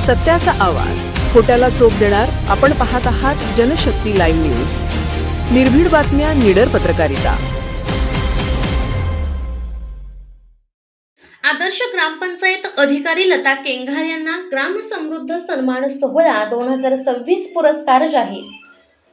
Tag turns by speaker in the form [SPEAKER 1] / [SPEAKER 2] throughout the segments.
[SPEAKER 1] सत्याचा आवाज, खोट्याला चोप देणार. आपण पाहत आहात जनशक्ती लाईव्ह न्यूज. निर्भीड बातम्या, निडर पत्रकारिता.
[SPEAKER 2] आदर्श ग्रामपंचायत अधिकारी लता केंघार यांना ग्राम समृद्ध सन्मान सोहळा 2026 पुरस्कार जाहीर.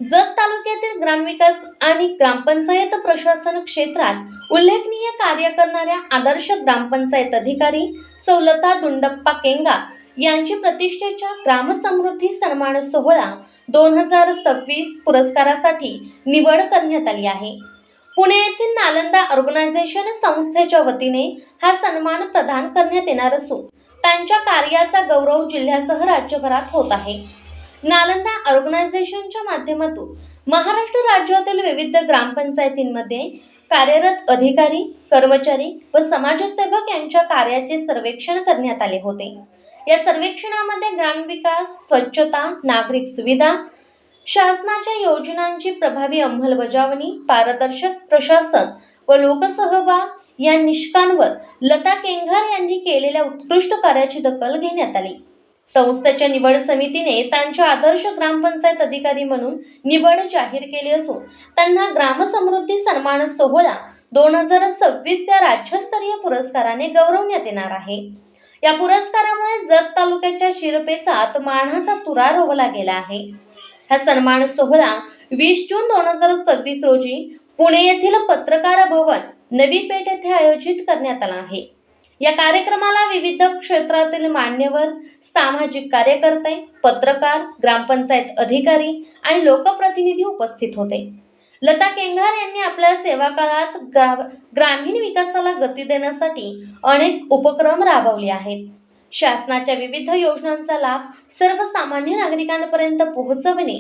[SPEAKER 2] जत तालुक्यातील ग्रामविकास आणि ग्रामपंचायत प्रशासन क्षेत्रात उल्लेखनीय कार्य करणाऱ्या आदर्श ग्रामपंचायत अधिकारी सौ लता दुंडप्पा केंघार यांची प्रतिष्ठेच्या ग्रामसमृद्धी सन्मान सोहळा 2026 पुरस्कारासाठी निवड करण्यात आली आहे. पुणे येथील नालंदा ऑर्गनायझेशन संस्थेच्या वतीने हा सन्मान प्रदान करण्यात येणार असून त्यांच्या कार्याचा गौरव जिल्ह्यासह राज्यभरात होत आहे. नालंदा ऑर्गनायझेशनच्या माध्यमातून महाराष्ट्र राज्यातील विविध ग्रामपंचायतींमध्ये कार्यरत अधिकारी, कर्मचारी व समाजसेवक यांच्या कार्याचे सर्वेक्षण करण्यात आले होते. या सर्वेक्षणामध्ये ग्रामविकास, स्वच्छता, नागरिक सुविधा, शासनाच्या योजनांची प्रभावी अंमलबजावणी, पारदर्शक प्रशासन व लोकसहभाग या निष्कांवर लता केंघार यांनी केलेल्या उत्कृष्ट कार्याची दखल घेण्यात आली. संस्थेच्या निवड समितीने त्यांच्या आदर्श ग्रामपंचायत अधिकारी म्हणून निवड जाहीर केली असून त्यांना ग्रामसमृद्धी सन्मान सोहळा 2026 या राज्यस्तरीय पुरस्काराने गौरवण्यात येणार आहे. या पुरस्कारामुळे जत तालुक्याच्या शिरपेचात मानाचा तुरा रोवला गेला आहे. हा सन्मान सोहळा 20 जून 2026 रोजी पुणे येथील पत्रकार भवन नवी पेठ येथे आयोजित करण्यात आला आहे. या कार्यक्रमाला विविध क्षेत्रातील मान्यवर, सामाजिक कार्यकर्ते, पत्रकार, ग्रामपंचायत अधिकारी आणि लोकप्रतिनिधी उपस्थित होते. लता केंघार यांनी आपल्या सेवा काळात ग्रामीण विकासाला गती देण्यासाठी अनेक उपक्रम राबवले आहेत. शासनाच्या विविध योजनांचा लाभ सर्वसामान्य नागरिकांपर्यंत पोहोचवणे,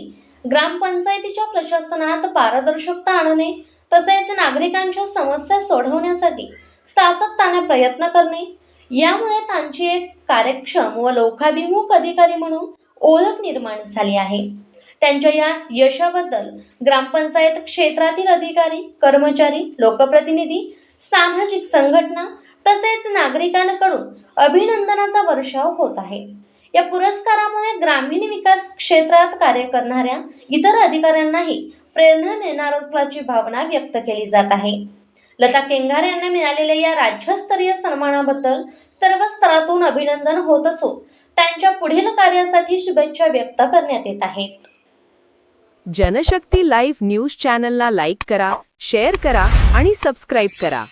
[SPEAKER 2] ग्रामपंचायतीच्या प्रशासनात पारदर्शकता आणणे तसेच नागरिकांच्या समस्या सोडवण्यासाठी सातत्याने प्रयत्न करणे, यामुळे त्यांची एक कार्यक्षम व लोकाभिमुख अधिकारी म्हणून ओळख निर्माण झाली आहे. त्यांच्या या यशाबद्दल ग्रामपंचायत क्षेत्रातील अधिकारी, कर्मचारी, लोकप्रतिनिधी, सामाजिक संघटना तसेच नागरिकांकडून अभिनंदनाचा वर्षाव होत आहे. या पुरस्कारामुळे ग्रामीण विकास क्षेत्रात कार्य करणाऱ्या इतर अधिकाऱ्यांनाही प्रेरणा मिळणार असल्याची भावना व्यक्त केली जात आहे. लता केंघार यांना मिळालेल्या या राज्यस्तरीय सन्मानाबद्दल सर्व स्तरातून अभिनंदन होत असून त्यांच्या पुढील कार्यासाठी शुभेच्छा व्यक्त करण्यात येत आहेत.
[SPEAKER 1] जनशक्ती लाईव्ह न्यूज चॅनलला लाईक करा, शेअर करा आणि सबस्क्राईब करा.